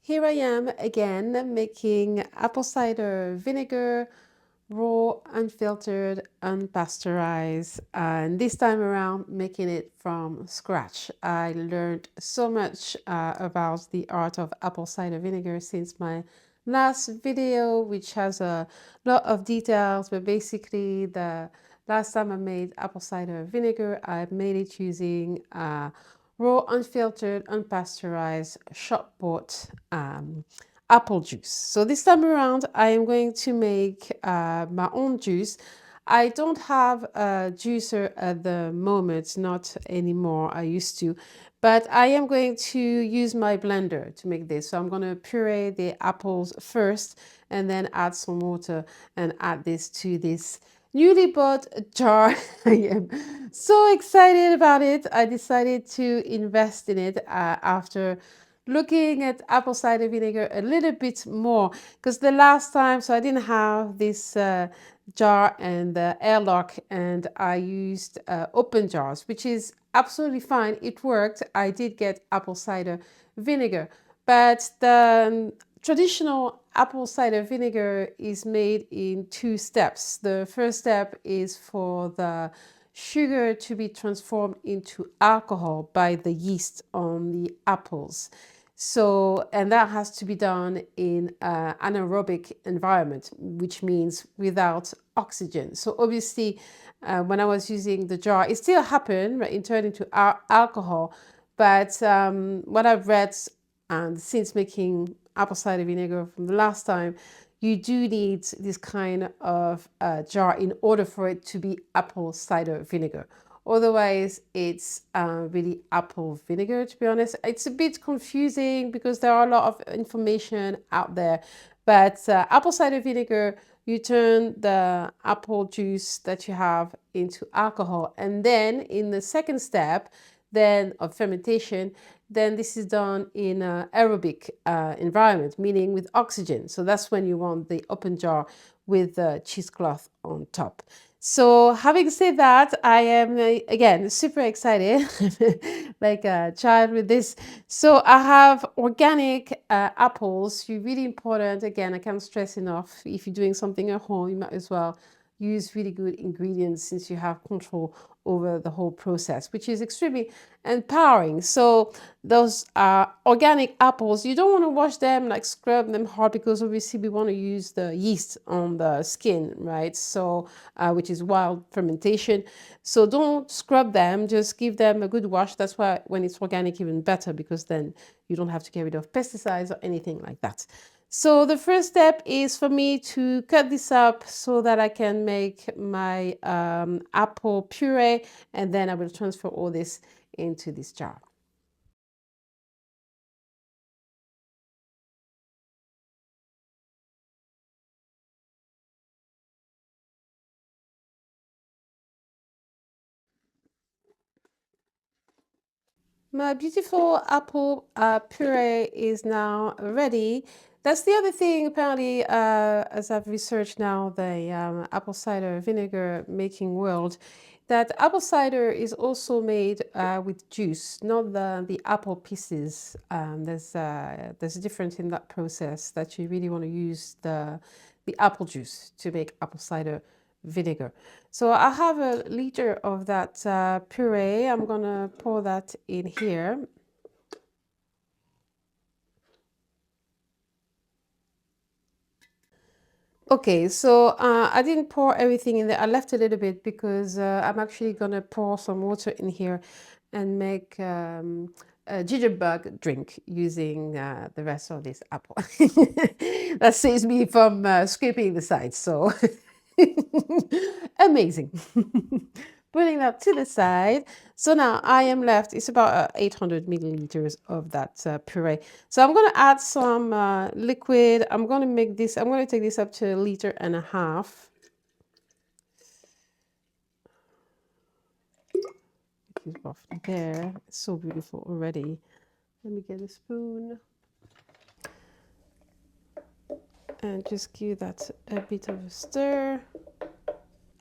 Here I am again making apple cider vinegar, raw, unfiltered, unpasteurized, and this time around making it from scratch. I learned so much about the art of apple cider vinegar since my last video, which has a lot of details, but basically the last time I made apple cider vinegar, I made it using raw, unfiltered, unpasteurized, shop bought apple juice. So this time around, I am going to make my own juice. I don't have a juicer at the moment, not anymore. I used to, but I am going to use my blender to make this. So I'm going to puree the apples first and then add some water and add this to this newly bought jar. I am so excited about it. I decided to invest in it after looking at apple cider vinegar a little bit more, because the last time, so I didn't have this jar and the airlock, and I used open jars, which is absolutely fine. It worked. I did get apple cider vinegar, but the traditional apple cider vinegar is made in two steps. The first step is for the sugar to be transformed into alcohol by the yeast on the apples. So, and that has to be done in an anaerobic environment, which means without oxygen. So obviously, when I was using the jar, it still happened, right? It turned into alcohol. But what I've read, and since making apple cider vinegar from the last time, you do need this kind of jar in order for it to be apple cider vinegar. Otherwise, it's really apple vinegar, to be honest. It's a bit confusing because there are a lot of information out there. But apple cider vinegar, you turn the apple juice that you have into alcohol. And then in the second step, then of fermentation, then this is done in an aerobic environment, meaning with oxygen. So that's when you want the open jar with the cheesecloth on top. So having said that, I am again super excited, like a child with this. So I have organic apples. You're really important. Again, I can't stress enough. If you're doing something at home, you might as well use really good ingredients since you have control over the whole process, which is extremely empowering. So those organic apples, you don't want to wash them, like scrub them hard, because obviously we want to use the yeast on the skin, right? So which is wild fermentation. So don't scrub them, just give them a good wash. That's why when it's organic, even better, because then you don't have to get rid of pesticides or anything like that. So the first step is for me to cut this up so that I can make my apple puree, and then I will transfer all this into this jar. My beautiful apple puree is now ready. That's the other thing, apparently, as I've researched now the apple cider vinegar making world, that apple cider is also made with juice, not the apple pieces. There's a difference in that process, that you really want to use the apple juice to make apple cider vinegar. So I have a liter of that puree. I'm gonna pour that in here. Okay, so I didn't pour everything in there. I left a little bit because I'm actually gonna pour some water in here and make a jitterbug drink using the rest of this apple. That saves me from scraping the sides, so amazing. Putting that to the side. So now I am left, it's about 800 milliliters of that puree. So I'm going to add some liquid. I'm going to make this, I'm going to take this up to 1.5 liters. It's roughly there. It's so beautiful already. Let me get a spoon and just give that a bit of a stir.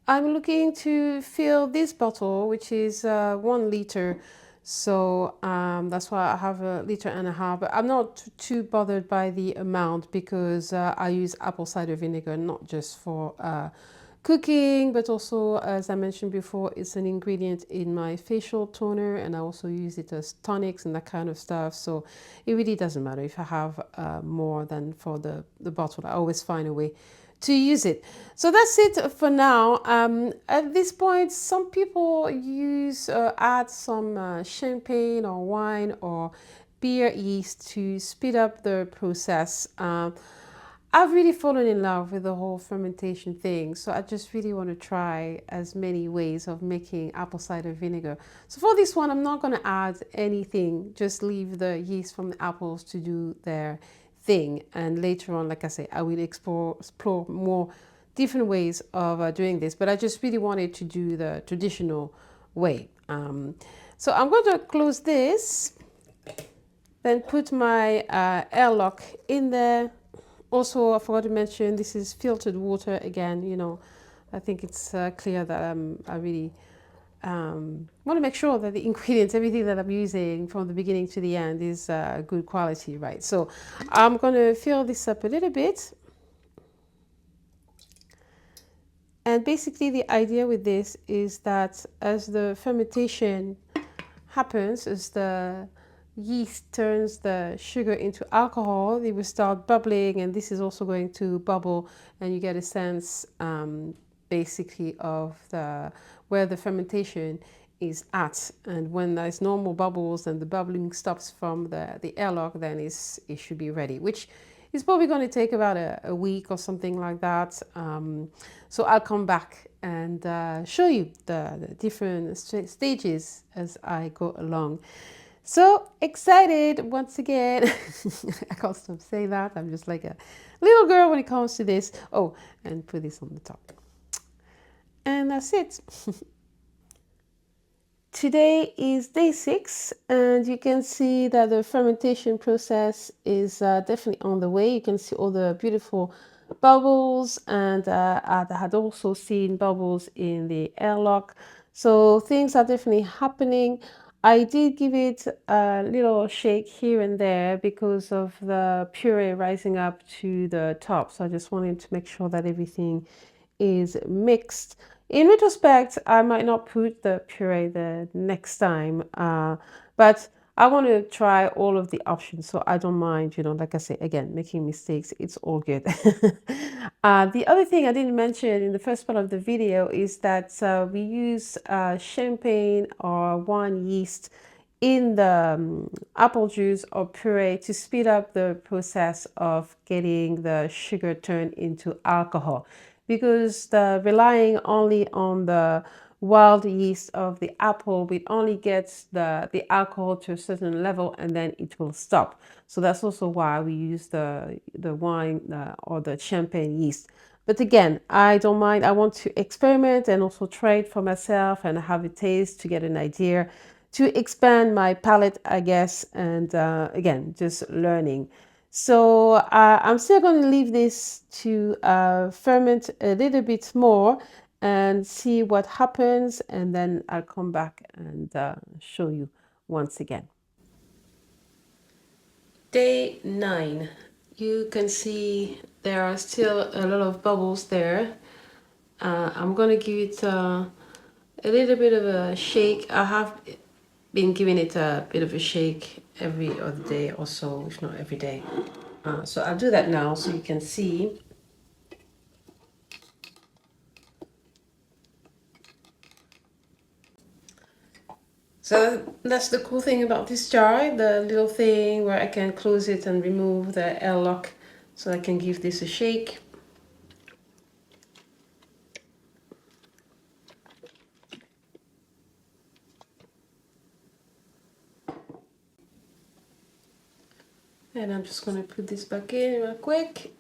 I'm looking to fill this bottle, which is 1 liter, So that's why I have a liter and a half. But I'm not too bothered by the amount because I use apple cider vinegar not just for cooking, but also, as I mentioned before, it's an ingredient in my facial toner, and I also use it as tonics and that kind of stuff. So it really doesn't matter if I have more than for the bottle. I always find a way to use it. So that's it for now. At this point, some people add some champagne or wine or beer yeast to speed up the process. I've really fallen in love with the whole fermentation thing, so I just really want to try as many ways of making apple cider vinegar. So for this one, I'm not going to add anything, just leave the yeast from the apples to do their thing. And later on, like I say, I will explore more different ways of doing this, but I just really wanted to do the traditional way. So I'm going to close this, then put my airlock in there. Also, I forgot to mention this is filtered water again. I think it's clear that I really want to make sure that the ingredients, everything that I'm using from the beginning to the end is good quality, right? So I'm going to fill this up a little bit. And basically the idea with this is that as the fermentation happens, as the yeast turns the sugar into alcohol, it will start bubbling, and this is also going to bubble, and you get a sense basically of where the fermentation is at. And when there's normal bubbles and the bubbling stops from the airlock, then it should be ready, which is probably going to take about a week or something like that. So I'll come back and show you the different stages as I go along. So excited once again. I can't stop saying that. I'm just like a little girl when it comes to this. Oh, and put this on the top. And that's it. Today is day 6, and you can see that the fermentation process is definitely on the way. You can see all the beautiful bubbles, and I had also seen bubbles in the airlock. So things are definitely happening. I did give it a little shake here and there because of the puree rising up to the top. So I just wanted to make sure that everything is mixed. In retrospect, I might not put the puree the next time, but I want to try all of the options, so I don't mind, like I say, again, making mistakes, it's all good. The other thing I didn't mention in the first part of the video is that we use champagne or wine yeast in the apple juice or puree to speed up the process of getting the sugar turned into alcohol, because relying only on the wild yeast of the apple, it only gets the alcohol to a certain level and then it will stop. So that's also why we use the wine or the champagne yeast. But again, I don't mind. I want to experiment and also try it for myself and have a taste to get an idea, to expand my palate, I guess, and again, just learning. So I'm still going to leave this to ferment a little bit more and see what happens, and then I'll come back and show you once again. Day 9. You can see there are still a lot of bubbles there. I'm going to give it a little bit of a shake. I have been giving it a bit of a shake every other day or so, if not every day. So I'll do that now so you can see. So that's the cool thing about this jar, the little thing where I can close it and remove the airlock, so I can give this a shake. And I'm just going to put this back in real quick.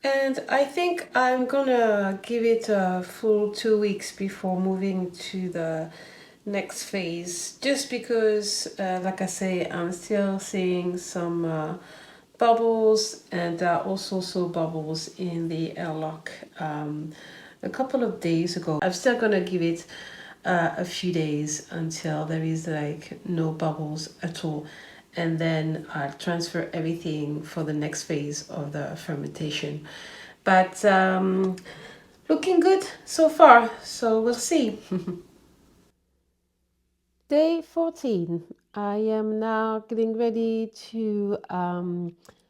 And I think I'm gonna give it a full 2 weeks before moving to the next phase, just because like I say, I'm still seeing some bubbles, and also saw bubbles in the airlock a couple of days ago. I'm still gonna give it a few days until there is like no bubbles at all, and then I'll transfer everything for the next phase of the fermentation. But looking good so far, so we'll see. Day 14. I am now getting ready to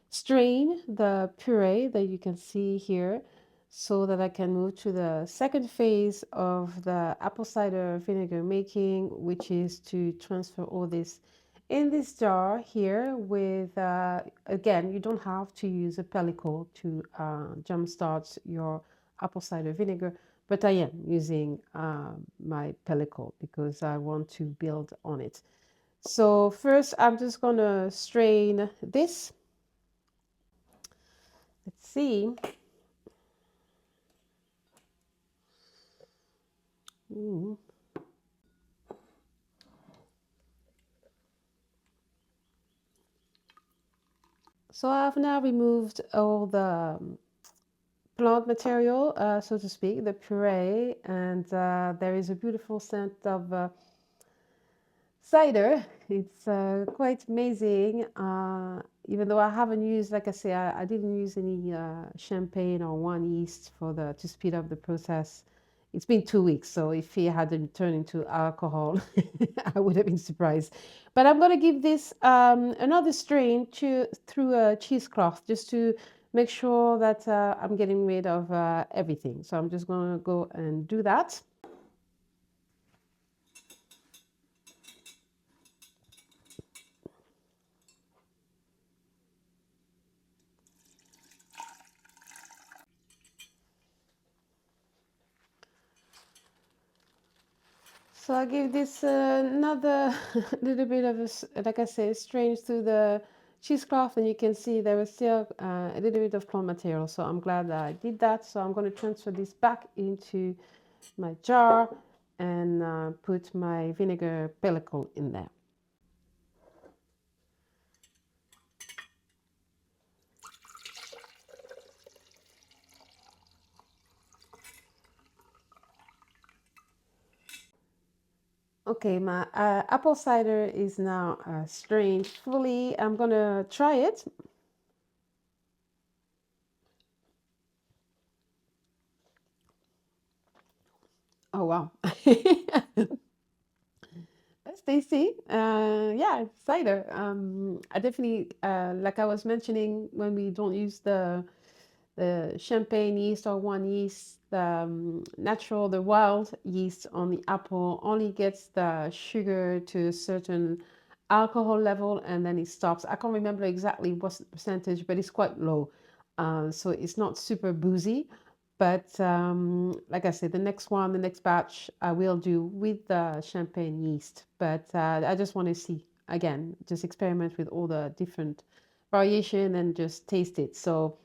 strain the puree that you can see here so that I can move to the second phase of the apple cider vinegar making, which is to transfer all this in this jar here with, again, you don't have to use a pellicle to jumpstart your apple cider vinegar, but I am using my pellicle because I want to build on it. So first I'm just gonna strain this. Let's see. Ooh. So I've now removed all the plant material, so to speak, the puree, and there is a beautiful scent of cider. It's quite amazing. Even though I haven't used, like I say, I didn't use any champagne or wine yeast for to speed up the process. It's been 2 weeks, so if it hadn't turned into alcohol, I would have been surprised. But I'm gonna give this another strain through a cheesecloth just to make sure that I'm getting rid of everything. So I'm just gonna go and do that. So I give this another little bit of like I say, strange through the cheesecloth, and you can see there was still a little bit of plant material. So I'm glad that I did that. So I'm going to transfer this back into my jar and put my vinegar pellicle in there. Okay, my apple cider is now strained fully. I'm going to try it. Oh, wow. That's tasty. Yeah, cider. I definitely, like I was mentioning, when we don't use the champagne yeast or wine yeast, the natural, the wild yeast on the apple only gets the sugar to a certain alcohol level and then it stops. I can't remember exactly what's the percentage, but it's quite low. So it's not super boozy. But like I said, the next one, the next batch, I will do with the champagne yeast. But I just want to see, again, just experiment with all the different variation and just taste it. So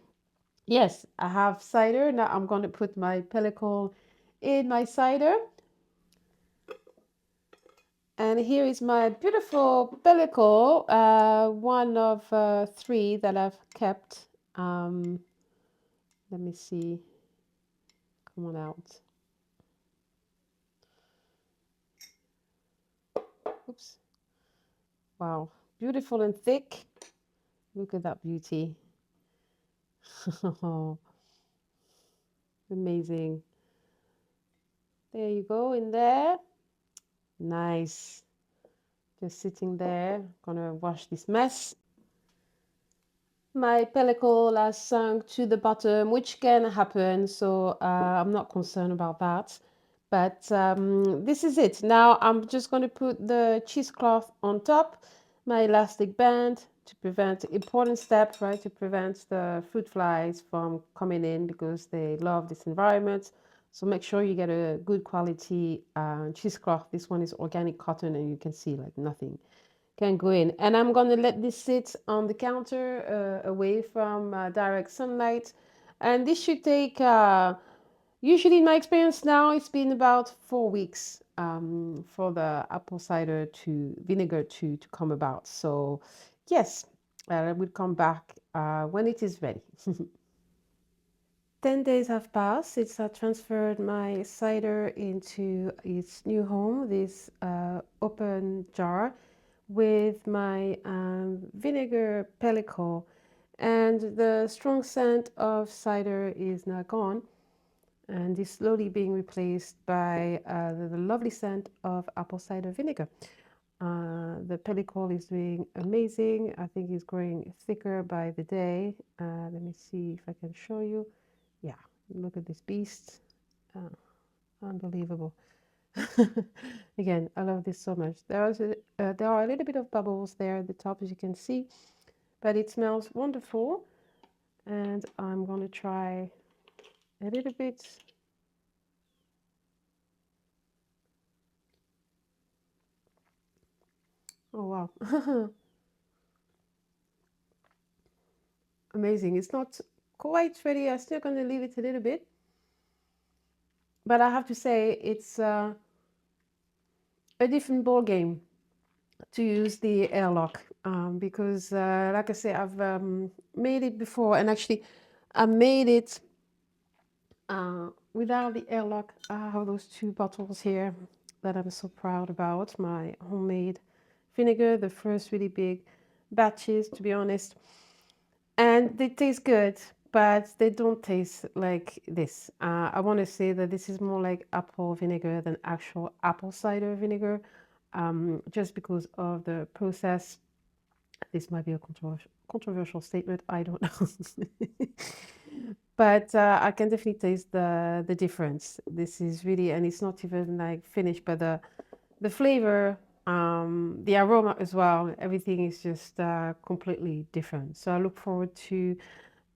yes, I have cider. Now I'm going to put my pellicle in my cider. And here is my beautiful pellicle, one of three that I've kept. Let me see. Come on out. Oops. Wow. Beautiful and thick. Look at that beauty. Amazing. There you go in there. Nice. Just sitting there. Gonna wash this mess. My pellicle has sunk to the bottom, which can happen, so I'm not concerned about that. But this is it. Now I'm just going to put the cheesecloth on top, my elastic band to prevent, important step, right, to prevent the fruit flies from coming in because they love this environment. So make sure you get a good quality cheesecloth. This one is organic cotton and you can see like nothing can go in. And I'm going to let this sit on the counter away from direct sunlight. And this should take, usually in my experience now, it's been about 4 weeks for the apple cider to vinegar to come about. So yes, I will come back when it is ready. 10 days have passed since I transferred my cider into its new home, this open jar with my vinegar pellicle, and the strong scent of cider is now gone and is slowly being replaced by the lovely scent of apple cider vinegar. The pellicle is doing amazing. I think it's growing thicker by the day. Let me see if I can show you. Yeah, look at this beast. Uh, Unbelievable. Again, I love this so much. There are a little bit of bubbles there at the top, as you can see, but it smells wonderful. And I'm going to try a little bit. Oh, wow. Amazing. It's not quite ready. I'm still going to leave it a little bit. But I have to say, it's a different ball game to use the airlock because, like I say, I've made it before, and actually, I made it without the airlock. I have those two bottles here that I'm so proud about. My homemade vinegar, the first really big batches, to be honest, and they taste good, but they don't taste like this. I want to say that this is more like apple vinegar than actual apple cider vinegar, just because of the process. This might be a controversial statement, I don't know. But I can definitely taste the difference. This is really, and it's not even like finished, but the flavor, the aroma as well, everything is just completely different. So I look forward to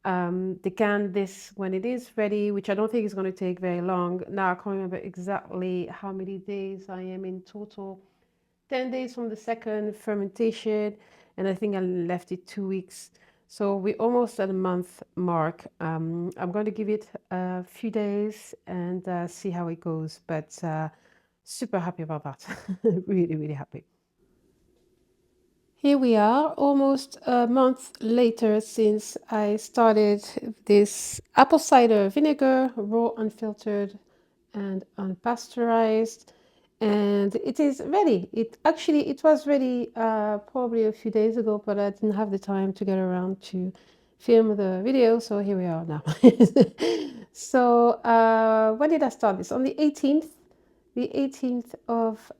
decant this when it is ready, which I don't think is going to take very long. Now I can't remember exactly how many days I am in total. 10 days from the second fermentation, and I think I left it 2 weeks. So we're almost at a month mark. I'm going to give it a few days and see how it goes, but super happy about that. Really, really happy. Here we are, almost a month later since I started this apple cider vinegar, raw, unfiltered, and unpasteurized, and it is ready. It was ready probably a few days ago, but I didn't have the time to get around to film the video, so here we are now. So when did I start this? On the 18th of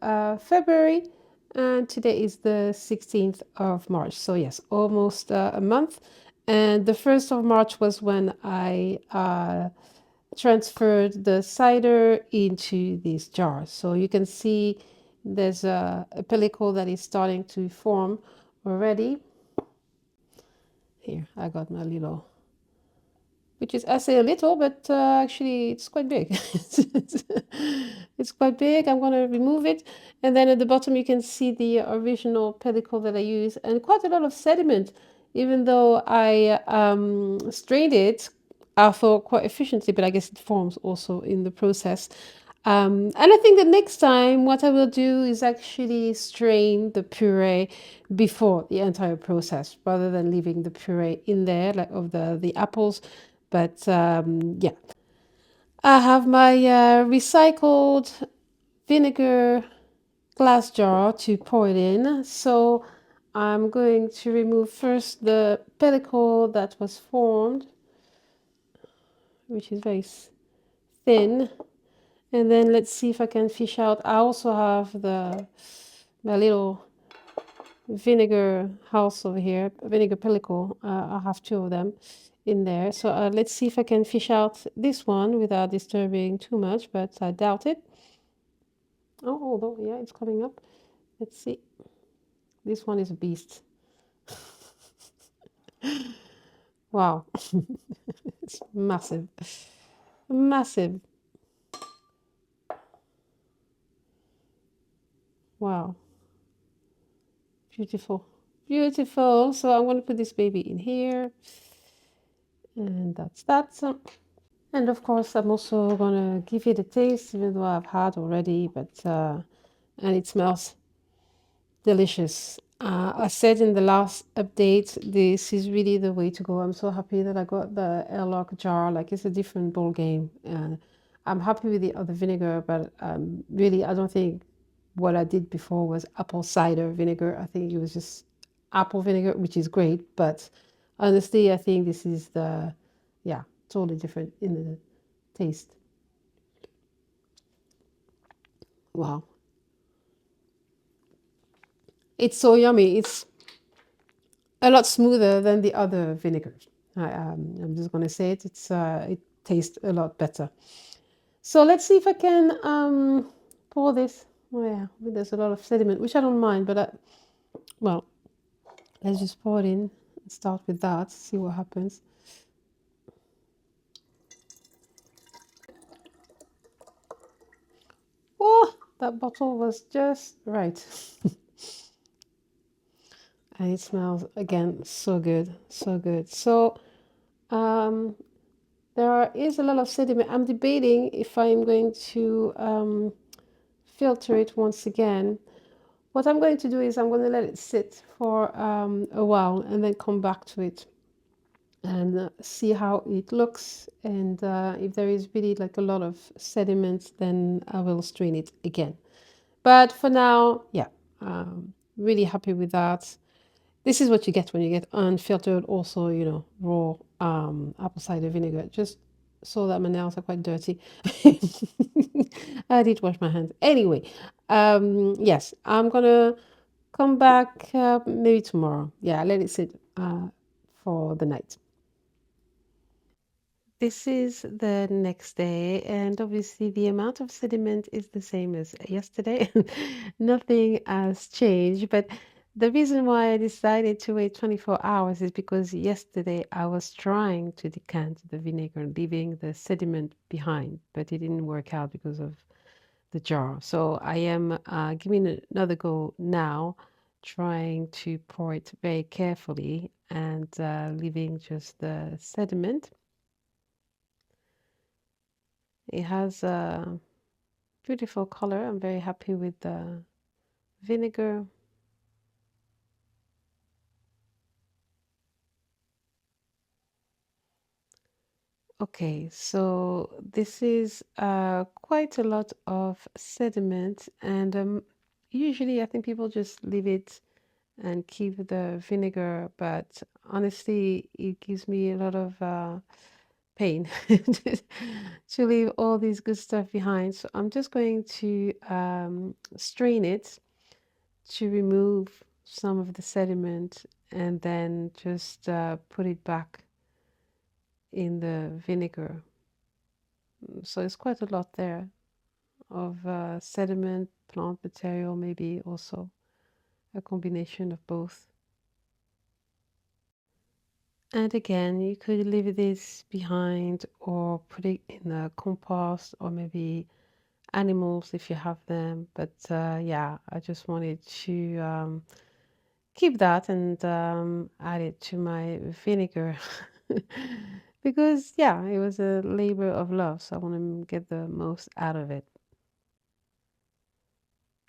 February, and today is the 16th of March. So yes, almost a month. And the 1st of March was when I transferred the cider into these jars. So you can see there's a pellicle that is starting to form already. Here, I got my little, which is, I say a little, but actually it's quite big. It's quite big. I'm going to remove it. And then at the bottom, you can see the original pellicle that I use, and quite a lot of sediment. Even though I strained it, I thought quite efficiently, but I guess it forms also in the process. And I think the next time, what I will do is actually strain the puree before the entire process, rather than leaving the puree in there, like of the apples. But yeah, I have my recycled vinegar glass jar to pour it in. So I'm going to remove first the pellicle that was formed, which is very thin. And then let's see if I can fish out. I also have my little vinegar house over here, vinegar pellicle. I have two of them in there. So let's see if I can fish out this one without disturbing too much, but I doubt it. Oh, although, yeah, it's coming up. Let's see. This one is a beast. Wow. It's massive. Massive. Wow. Beautiful. Beautiful. So I'm going to put this baby in here. And that's that. And of course, I'm also going to give it a taste, even though I've had already, but and it smells delicious. I said in the last update, this is really the way to go. I'm so happy that I got the Airlock jar. Like, it's a different ball game. I'm happy with the other vinegar, but really, I don't think what I did before was apple cider vinegar. I think it was just apple vinegar, which is great. But honestly, I think this is yeah, totally different in the taste. Wow. It's so yummy. It's a lot smoother than the other vinegars. I'm just going to say it. It tastes a lot better. So let's see if I can pour this. Oh yeah, there's a lot of sediment, which I don't mind, but well, let's just pour it in and start with that. See what happens. Oh, that bottle was just right. And it smells again so good, so good. So um, is a lot of sediment. I'm debating if I'm going to filter it once again. What I'm going to do is I'm going to let it sit for a while and then come back to it and see how it looks. And if there is really like a lot of sediment, then I will strain it again. But for now, yeah, really happy with that. This is what you get when you get unfiltered, also, raw apple cider vinegar. Just so that my nails are quite dirty. I did wash my hands. Anyway, yes, I'm gonna come back maybe tomorrow. Yeah, let it sit for the night. This is the next day, and obviously the amount of sediment is the same as yesterday. Nothing has changed, but the reason why I decided to wait 24 hours is because yesterday I was trying to decant the vinegar, leaving the sediment behind, but it didn't work out because of the jar. So I am giving it another go now, trying to pour it very carefully and leaving just the sediment. It has a beautiful color. I'm very happy with the vinegar. Okay, so this is quite a lot of sediment, and usually I think people just leave it and keep the vinegar, but honestly, it gives me a lot of pain to leave all this good stuff behind. So I'm just going to strain it to remove some of the sediment and then just put it back in the vinegar. So it's quite a lot there of sediment, plant material, maybe also a combination of both. And again, you could leave this behind or put it in a compost or maybe animals if you have them. But yeah, I just wanted to keep that and add it to my vinegar because yeah, it was a labor of love, so I want to get the most out of it.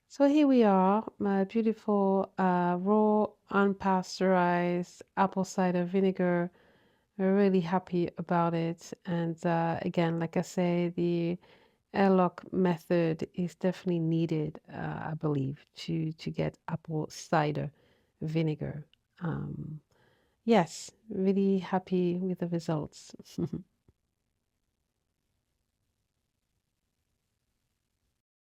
So here we are, my beautiful raw unpasteurized apple cider vinegar. We're really happy about it, and again, like I say, the airlock method is definitely needed, I believe, to get apple cider vinegar. Yes, really happy with the results.